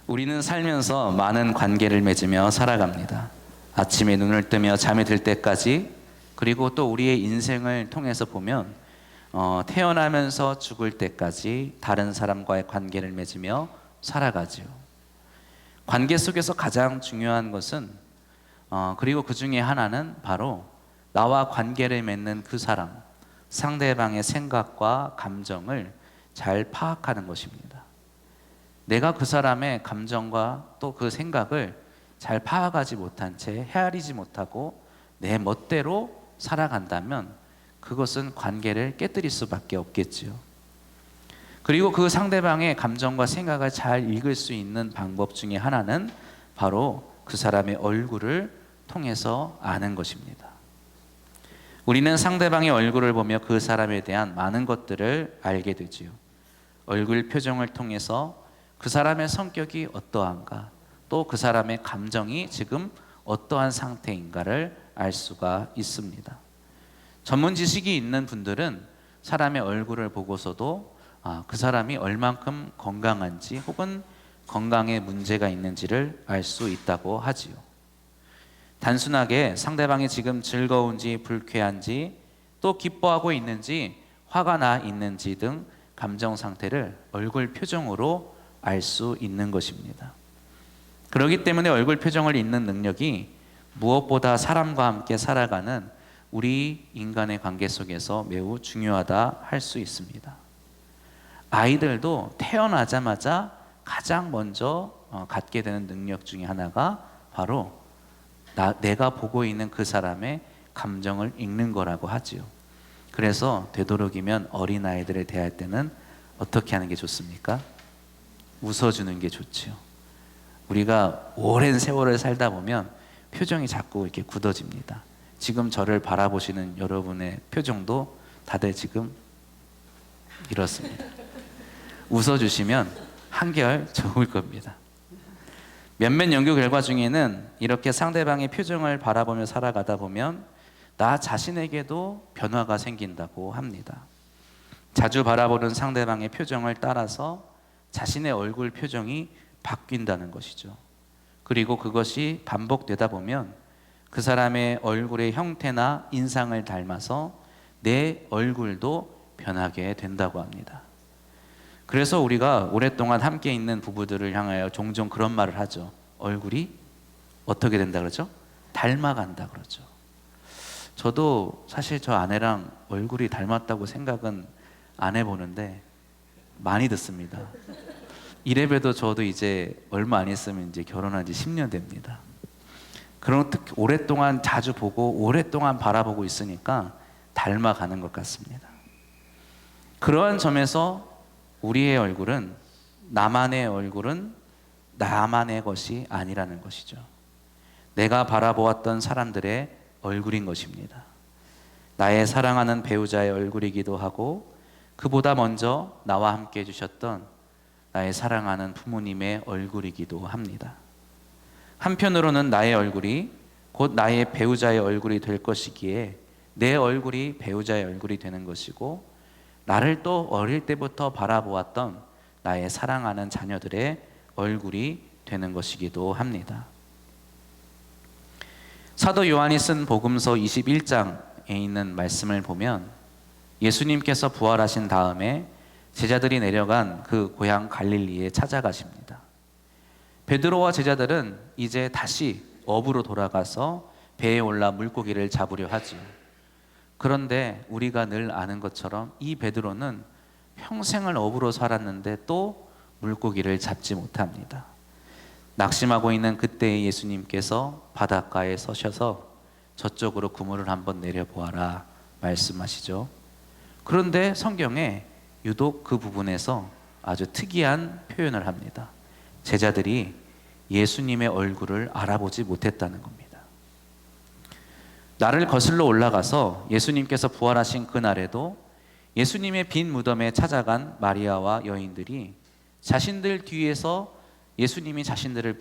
우리는 살면서 많은 관계를 맺으며 살아갑니다. 아침에 눈을 뜨며 잠이 들 때까지, 그리고 또 우리의 인생을 통해서 보면 태어나면서 죽을 때까지 다른 사람과의 관계를 맺으며 살아가지요. 관계 속에서 가장 중요한 것은 그리고 그 중에 하나는 바로 나와 관계를 맺는 그 사람, 상대방의 생각과 감정을 잘 파악하는 것입니다. 내가 그 사람의 감정과 또 그 생각을 잘 파악하지 못한 채 헤아리지 못하고 내 멋대로 살아간다면 그것은 관계를 깨뜨릴 수밖에 없겠지요. 그리고 그 상대방의 감정과 생각을 잘 읽을 수 있는 방법 중에 하나는 바로 그 사람의 얼굴을 통해서 아는 것입니다. 우리는 상대방의 얼굴을 보며 그 사람에 대한 많은 것들을 알게 되지요. 얼굴 표정을 통해서 그 사람의 성격이 어떠한가, 또 그 사람의 감정이 지금 어떠한 상태인가를 알 수가 있습니다. 전문 지식이 있는 분들은 사람의 얼굴을 보고서도 그 사람이 얼만큼 건강한지 혹은 건강에 문제가 있는지를 알 수 있다고 하지요. 단순하게 상대방이 지금 즐거운지 불쾌한지, 또 기뻐하고 있는지 화가 나 있는지 등 감정 상태를 얼굴 표정으로 알 수 있는 것입니다. 그렇기 때문에 얼굴 표정을 읽는 능력이 무엇보다 사람과 함께 살아가는 우리 인간의 관계 속에서 매우 중요하다 할 수 있습니다. 아이들도 태어나자마자 가장 먼저 갖게 되는 능력 중에 하나가 바로 내가 보고 있는 그 사람의 감정을 읽는 거라고 하지요. 그래서 되도록이면 어린아이들을 대할 때는 어떻게 하는 게 좋습니까? 웃어주는 게 좋지요. 우리가 오랜 세월을 살다 보면 표정이 자꾸 이렇게 굳어집니다. 지금 저를 바라보시는 여러분의 표정도 다들 지금 이렇습니다. 웃어주시면 한결 좋을 겁니다. 몇몇 연구 결과 중에는 이렇게 상대방의 표정을 바라보며 살아가다 보면 나 자신에게도 변화가 생긴다고 합니다. 자주 바라보는 상대방의 표정을 따라서 자신의 얼굴 표정이 바뀐다는 것이죠. 그리고 그것이 반복되다 보면 그 사람의 얼굴의 형태나 인상을 닮아서 내 얼굴도 변하게 된다고 합니다. 그래서 우리가 오랫동안 함께 있는 부부들을 향하여 종종 그런 말을 하죠. 얼굴이 어떻게 된다 그러죠? 닮아간다 그러죠. 저도 사실 저 아내랑 얼굴이 닮았다고 생각은 안 해보는데 많이 듣습니다. 이래봬도 저도 이제 얼마 안 있으면 이제 결혼한 지 10년 됩니다. 그런 특히 오랫동안 자주 보고 오랫동안 바라보고 있으니까 닮아가는 것 같습니다. 그러한 점에서 우리의 얼굴은 나만의 것이 아니라는 것이죠. 내가 바라보았던 사람들의 얼굴인 것입니다. 나의 사랑하는 배우자의 얼굴이기도 하고 그보다 먼저 나와 함께 해주셨던 나의 사랑하는 부모님의 얼굴이기도 합니다. 한편으로는 나의 얼굴이 곧 나의 배우자의 얼굴이 될 것이기에 내 얼굴이 배우자의 얼굴이 되는 것이고, 나를 또 어릴 때부터 바라보았던 나의 사랑하는 자녀들의 얼굴이 되는 것이기도 합니다. 사도 요한이 쓴 복음서 21장에 있는 말씀을 보면 예수님께서 부활하신 다음에 제자들이 내려간 그 고향 갈릴리에 찾아가십니다. 베드로와 제자들은 이제 다시 업으로 돌아가서 배에 올라 물고기를 잡으려 하지요. 그런데 우리가 늘 아는 것처럼 이 베드로는 평생을 업으로 살았는데 또 물고기를 잡지 못합니다. 낙심하고 있는 그때의 예수님께서 바닷가에 서셔서 저쪽으로 그물을 한번 내려보아라 말씀하시죠. 그런데 성경에 유독 그 부분에서 아주 특이한 표현을 합니다. 제자들이 예수님의 얼굴을 알아보지 못했다는 겁니다. 나를 거슬러 올라가서 예수님께서 부활하신 그날에도 예수님의 빈 무덤에 찾아간 마리아와 여인들이 자신들 뒤에서 예수님이 자신들을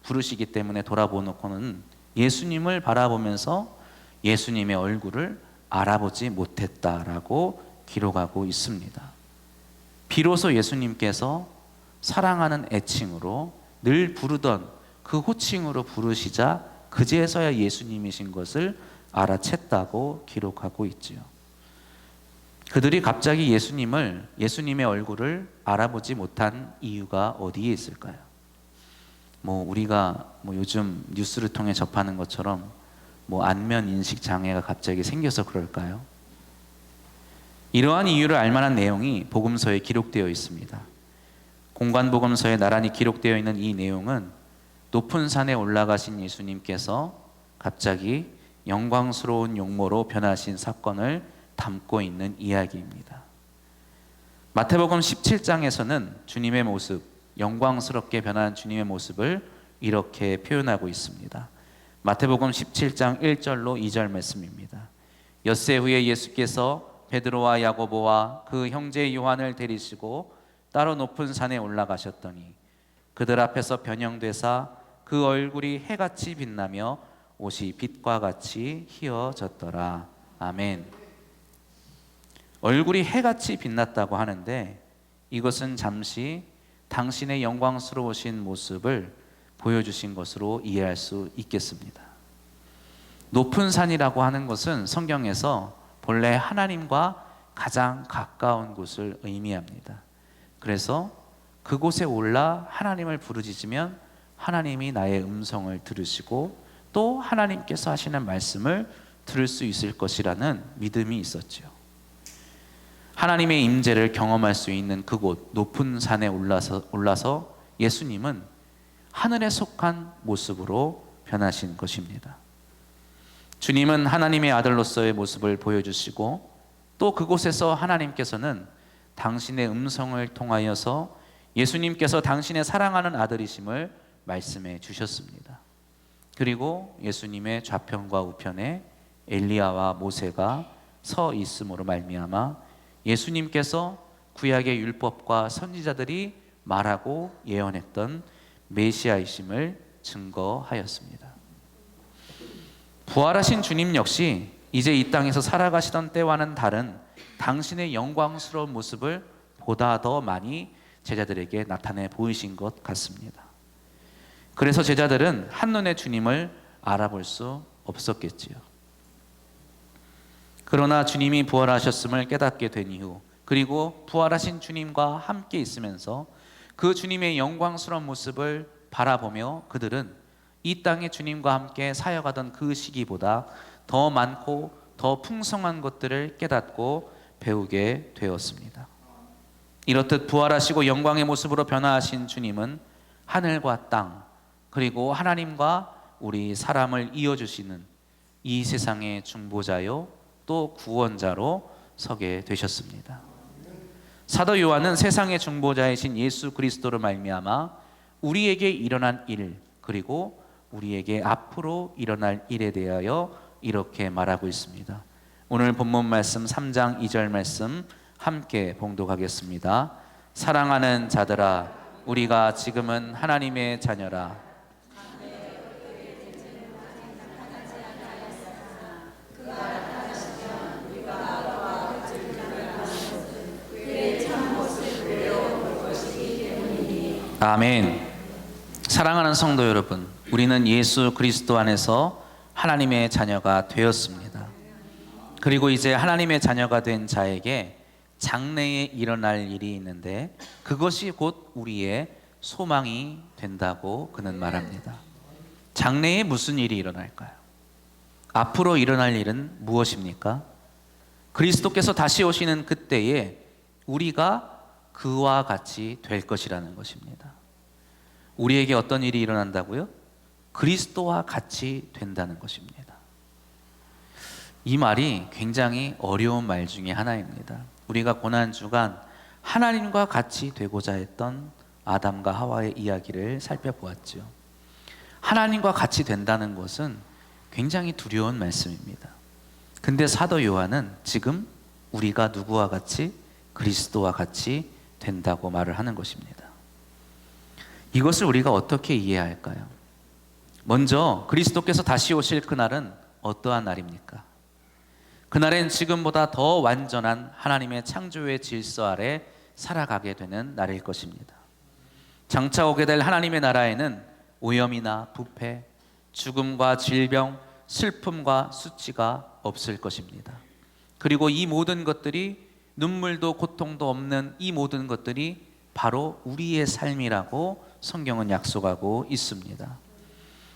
부르시기 때문에 돌아보놓고는 예수님을 바라보면서 예수님의 얼굴을 알아보지 못했다라고 기록하고 있습니다. 비로소 예수님께서 사랑하는 애칭으로 늘 부르던 그 호칭으로 부르시자 그제서야 예수님이신 것을 알아챘다고 기록하고 있지요. 그들이 갑자기 예수님의 얼굴을 알아보지 못한 이유가 어디에 있을까요? 우리가 요즘 뉴스를 통해 접하는 것처럼 안면 인식 장애가 갑자기 생겨서 그럴까요? 이러한 이유를 알만한 내용이 복음서에 기록되어 있습니다. 공관복음서에 나란히 기록되어 있는 이 내용은 높은 산에 올라가신 예수님께서 갑자기 영광스러운 용모로 변하신 사건을 담고 있는 이야기입니다. 마태복음 17장에서는 주님의 모습, 영광스럽게 변한 주님의 모습을 이렇게 표현하고 있습니다. 마태복음 17장 1절로 2절 말씀입니다. 엿새 후에 예수께서 베드로와 야고보와 그 형제 요한을 데리시고 따로 높은 산에 올라가셨더니 그들 앞에서 변형되사 그 얼굴이 해같이 빛나며 옷이 빛과 같이 희어졌더라. 아멘. 얼굴이 해같이 빛났다고 하는데 이것은 잠시 당신의 영광스러우신 모습을 보여주신 것으로 이해할 수 있겠습니다. 높은 산이라고 하는 것은 성경에서 본래 하나님과 가장 가까운 곳을 의미합니다. 그래서 그곳에 올라 하나님을 부르짖으면 하나님이 나의 음성을 들으시고 또 하나님께서 하시는 말씀을 들을 수 있을 것이라는 믿음이 있었죠. 하나님의 임재를 경험할 수 있는 그곳 높은 산에 올라서 예수님은 하늘에 속한 모습으로 변하신 것입니다. 주님은 하나님의 아들로서의 모습을 보여주시고 또 그곳에서 하나님께서는 당신의 음성을 통하여서 예수님께서 당신의 사랑하는 아들이심을 말씀해 주셨습니다. 그리고 예수님의 좌편과 우편에 엘리야와 모세가 서 있음으로 말미암아 예수님께서 구약의 율법과 선지자들이 말하고 예언했던 메시아이심을 증거하였습니다. 부활하신 주님 역시 이제 이 땅에서 살아가시던 때와는 다른 당신의 영광스러운 모습을 보다 더 많이 제자들에게 나타내 보이신 것 같습니다. 그래서 제자들은 한눈에 주님을 알아볼 수 없었겠지요. 그러나 주님이 부활하셨음을 깨닫게 된 이후, 그리고 부활하신 주님과 함께 있으면서 그 주님의 영광스러운 모습을 바라보며 그들은 이 땅에 주님과 함께 사역하던 그 시기보다 더 많고 더 풍성한 것들을 깨닫고 배우게 되었습니다. 이렇듯 부활하시고 영광의 모습으로 변화하신 주님은 하늘과 땅, 그리고 하나님과 우리 사람을 이어주시는 이 세상의 중보자요 또 구원자로 서게 되셨습니다. 사도 요한은 세상의 중보자이신 예수 그리스도로 말미암아 우리에게 일어난 일, 그리고 우리에게 앞으로 일어날 일에 대하여 이렇게 말하고 있습니다. 오늘 본문 말씀 3장 2절 말씀 함께 봉독하겠습니다. 사랑하는 자들아, 우리가 지금은 하나님의 자녀라. 아멘. 사랑하는 성도 여러분, 우리는 예수 그리스도 안에서 하나님의 자녀가 되었습니다. 그리고 이제 하나님의 자녀가 된 자에게 장래에 일어날 일이 있는데 그것이 곧 우리의 소망이 된다고 그는 말합니다. 장래에 무슨 일이 일어날까요? 앞으로 일어날 일은 무엇입니까? 그리스도께서 다시 오시는 그때에 우리가 그와 같이 될 것이라는 것입니다. 우리에게 어떤 일이 일어난다고요? 그리스도와 같이 된다는 것입니다. 이 말이 굉장히 어려운 말 중에 하나입니다. 우리가 고난주간 하나님과 같이 되고자 했던 아담과 하와의 이야기를 살펴보았죠. 하나님과 같이 된다는 것은 굉장히 두려운 말씀입니다. 근데 사도 요한은 지금 우리가 누구와 같이? 그리스도와 같이 된다고 말을 하는 것입니다. 이것을 우리가 어떻게 이해할까요? 먼저 그리스도께서 다시 오실 그날은 어떠한 날입니까? 그날엔 지금보다 더 완전한 하나님의 창조의 질서 아래 살아가게 되는 날일 것입니다. 장차 오게 될 하나님의 나라에는 오염이나 부패, 죽음과 질병, 슬픔과 수치가 없을 것입니다. 그리고 이 모든 것들이, 눈물도 고통도 없는 이 모든 것들이 바로 우리의 삶이라고 성경은 약속하고 있습니다.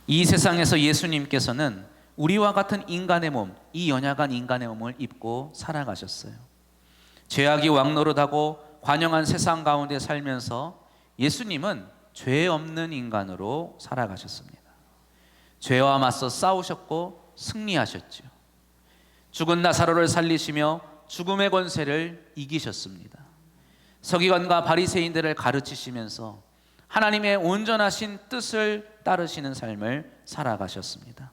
이 세상에서 예수님께서는 우리와 같은 인간의 몸, 이 연약한 인간의 몸을 입고 살아가셨어요. 죄악이 왕노릇하고 관영한 세상 가운데 살면서 예수님은 죄 없는 인간으로 살아가셨습니다. 죄와 맞서 싸우셨고 승리하셨죠. 죽은 나사로를 살리시며 죽음의 권세를 이기셨습니다. 서기관과 바리새인들을 가르치시면서 하나님의 온전하신 뜻을 따르시는 삶을 살아가셨습니다.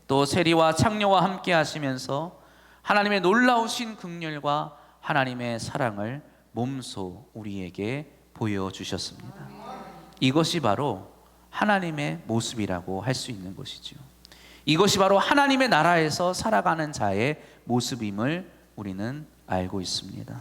또 세리와 창녀와 함께 하시면서 하나님의 놀라우신 긍휼과 하나님의 사랑을 몸소 우리에게 보여주셨습니다. 이것이 바로 하나님의 모습이라고 할 수 있는 것이죠. 이것이 바로 하나님의 나라에서 살아가는 자의 모습임을 우리는 알고 있습니다.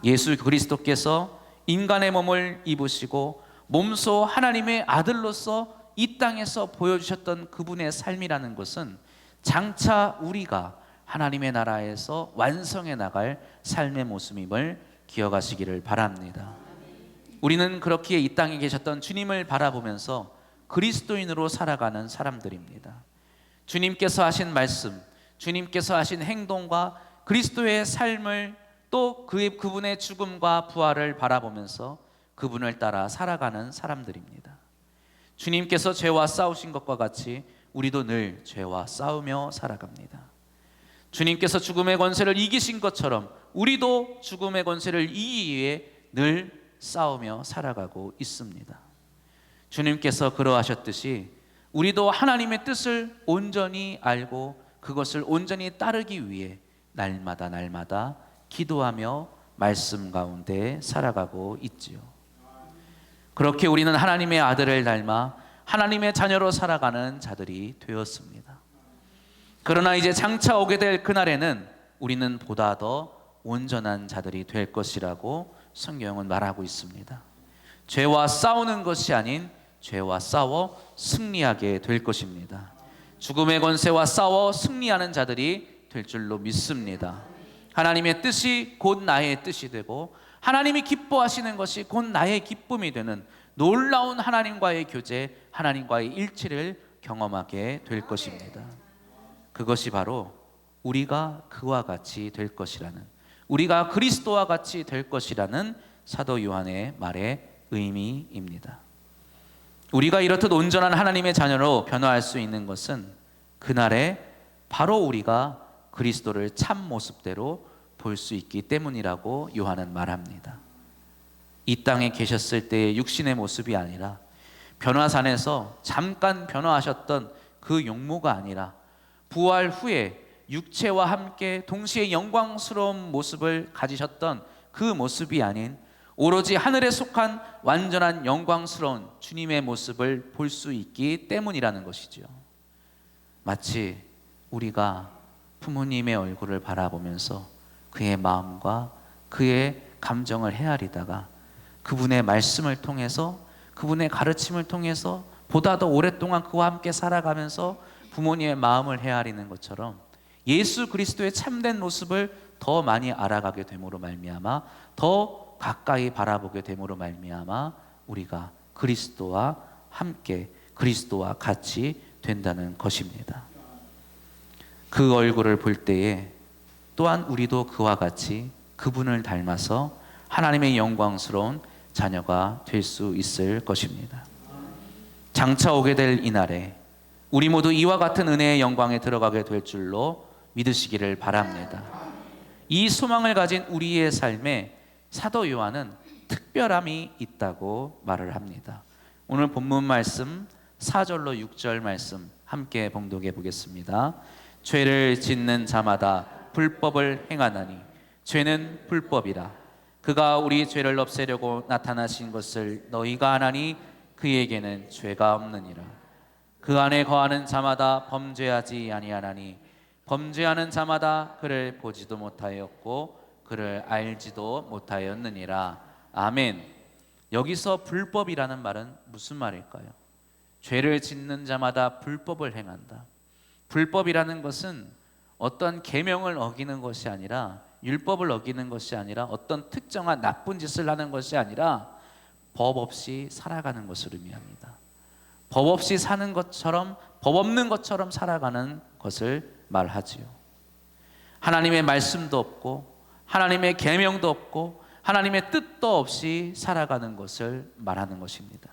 예수 그리스도께서 인간의 몸을 입으시고 몸소 하나님의 아들로서 이 땅에서 보여주셨던 그분의 삶이라는 것은 장차 우리가 하나님의 나라에서 완성해 나갈 삶의 모습임을 기억하시기를 바랍니다. 우리는 그렇기에 이 땅에 계셨던 주님을 바라보면서 그리스도인으로 살아가는 사람들입니다. 주님께서 하신 말씀, 주님께서 하신 행동과 그리스도의 삶을, 또 그분의 죽음과 부활을 바라보면서 그분을 따라 살아가는 사람들입니다. 주님께서 죄와 싸우신 것과 같이 우리도 늘 죄와 싸우며 살아갑니다. 주님께서 죽음의 권세를 이기신 것처럼 우리도 죽음의 권세를 이기기 위해 늘 싸우며 살아가고 있습니다. 주님께서 그러하셨듯이 우리도 하나님의 뜻을 온전히 알고 그것을 온전히 따르기 위해 날마다 기도하며 말씀 가운데 살아가고 있지요. 그렇게 우리는 하나님의 아들을 닮아 하나님의 자녀로 살아가는 자들이 되었습니다. 그러나 이제 장차 오게 될 그날에는 우리는 보다 더 온전한 자들이 될 것이라고 성경은 말하고 있습니다. 죄와 싸우는 것이 아닌 죄와 싸워 승리하게 될 것입니다. 죽음의 권세와 싸워 승리하는 자들이 될 줄로 믿습니다. 하나님의 뜻이 곧 나의 뜻이 되고 하나님이 기뻐하시는 것이 곧 나의 기쁨이 되는 놀라운 하나님과의 교제, 하나님과의 일치를 경험하게 될 것입니다. 그것이 바로 우리가 그와 같이 될 것이라는, 우리가 그리스도와 같이 될 것이라는 사도 요한의 말의 의미입니다. 우리가 이렇듯 온전한 하나님의 자녀로 변화할 수 있는 것은 그날에 바로 우리가 그리스도를 참 모습대로 볼 수 있기 때문이라고 요한은 말합니다. 이 땅에 계셨을 때의 육신의 모습이 아니라 변화산에서 잠깐 변화하셨던 그 용모가 아니라 부활 후에 육체와 함께 동시에 영광스러운 모습을 가지셨던 그 모습이 아닌 오로지 하늘에 속한 완전한 영광스러운 주님의 모습을 볼 수 있기 때문이라는 것이죠. 마치 우리가 부모님의 얼굴을 바라보면서 그의 마음과 그의 감정을 헤아리다가 그분의 말씀을 통해서, 그분의 가르침을 통해서 보다 더 오랫동안 그와 함께 살아가면서 부모님의 마음을 헤아리는 것처럼 예수 그리스도의 참된 모습을 더 많이 알아가게 됨으로 말미암아, 더 가까이 바라보게 됨으로 말미암아 우리가 그리스도와 함께, 그리스도와 같이 된다는 것입니다. 그 얼굴을 볼 때에 또한 우리도 그와 같이 그분을 닮아서 하나님의 영광스러운 자녀가 될 수 있을 것입니다. 장차 오게 될 이날에 우리 모두 이와 같은 은혜의 영광에 들어가게 될 줄로 믿으시기를 바랍니다. 이 소망을 가진 우리의 삶에 사도 요한은 특별함이 있다고 말을 합니다. 오늘 본문 말씀 4절로 6절 말씀 함께 봉독해 보겠습니다. 죄를 짓는 자마다 불법을 행하나니 죄는 불법이라. 그가 우리 죄를 없애려고 나타나신 것을 너희가 아나니 그에게는 죄가 없느니라. 그 안에 거하는 자마다 범죄하지 아니하나니 범죄하는 자마다 그를 보지도 못하였고 그를 알지도 못하였느니라. 아멘. 여기서 불법이라는 말은 무슨 말일까요? 죄를 짓는 자마다 불법을 행한다. 불법이라는 것은 어떤 계명을 어기는 것이 아니라, 율법을 어기는 것이 아니라, 어떤 특정한 나쁜 짓을 하는 것이 아니라 법 없이 살아가는 것을 의미합니다. 법 없이 사는 것처럼, 법 없는 것처럼 살아가는 것을 말하지요. 하나님의 말씀도 없고 하나님의 계명도 없고 하나님의 뜻도 없이 살아가는 것을 말하는 것입니다.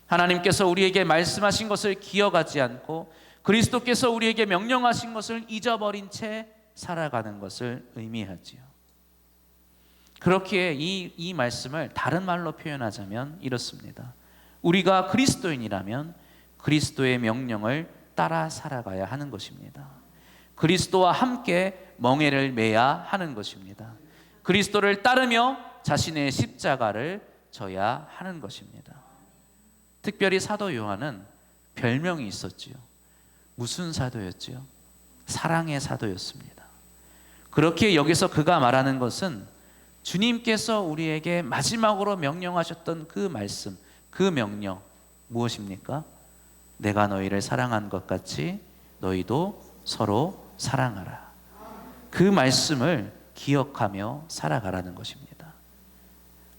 하나님께서 우리에게 말씀하신 것을 기억하지 않고 그리스도께서 우리에게 명령하신 것을 잊어버린 채 살아가는 것을 의미하지요. 그렇기에 이 말씀을 다른 말로 표현하자면 이렇습니다. 우리가 그리스도인이라면 그리스도의 명령을 따라 살아가야 하는 것입니다. 그리스도와 함께 멍에를 매야 하는 것입니다. 그리스도를 따르며 자신의 십자가를 져야 하는 것입니다. 특별히 사도 요한은 별명이 있었지요. 무슨 사도였지요? 사랑의 사도였습니다. 그렇게 여기서 그가 말하는 것은 주님께서 우리에게 마지막으로 명령하셨던 그 말씀, 그 명령 무엇입니까? 내가 너희를 사랑한 것 같이 너희도 서로 사랑하라. 그 말씀을 기억하며 살아가라는 것입니다.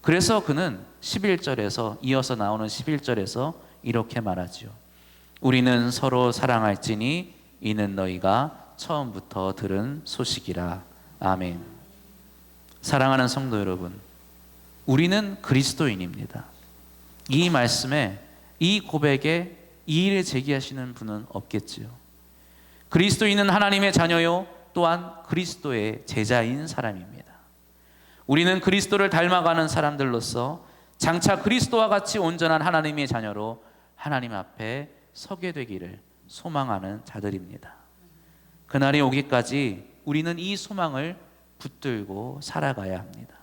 그래서 그는 11절에서 이어서 나오는 11절에서 이렇게 말하지요. 우리는 서로 사랑할지니 이는 너희가 처음부터 들은 소식이라. 아멘. 사랑하는 성도 여러분, 우리는 그리스도인입니다. 이 말씀에, 이 고백에 이의를 제기하시는 분은 없겠지요. 그리스도인은 하나님의 자녀요 또한 그리스도의 제자인 사람입니다. 우리는 그리스도를 닮아가는 사람들로서 장차 그리스도와 같이 온전한 하나님의 자녀로 하나님 앞에 서게 되기를 소망하는 자들입니다. 그날이 오기까지 우리는 이 소망을 붙들고 살아가야 합니다.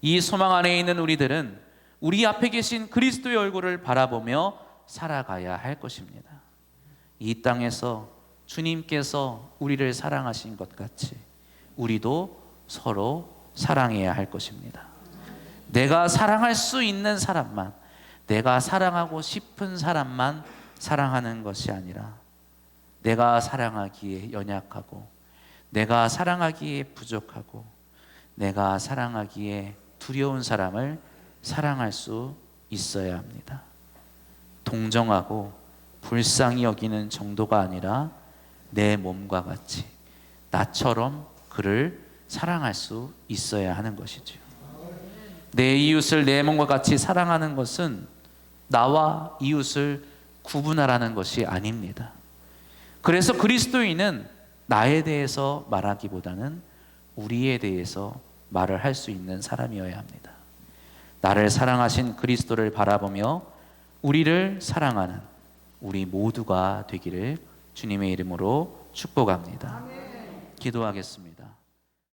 이 소망 안에 있는 우리들은 우리 앞에 계신 그리스도의 얼굴을 바라보며 살아가야 할 것입니다. 이 땅에서 주님께서 우리를 사랑하신 것 같이 우리도 서로 사랑해야 할 것입니다. 내가 사랑할 수 있는 사람만, 내가 사랑하고 싶은 사람만 사랑하는 것이 아니라 내가 사랑하기에 연약하고 내가 사랑하기에 부족하고 내가 사랑하기에 두려운 사람을 사랑할 수 있어야 합니다. 동정하고 불쌍히 여기는 정도가 아니라 내 몸과 같이 나처럼 그를 사랑할 수 있어야 하는 것이죠. 내 이웃을 내 몸과 같이 사랑하는 것은 나와 이웃을 구분하라는 것이 아닙니다. 그래서 그리스도인은 나에 대해서 말하기보다는 우리에 대해서 말을 할 수 있는 사람이어야 합니다. 나를 사랑하신 그리스도를 바라보며 우리를 사랑하는 우리 모두가 되기를 주님의 이름으로 축복합니다. 기도하겠습니다.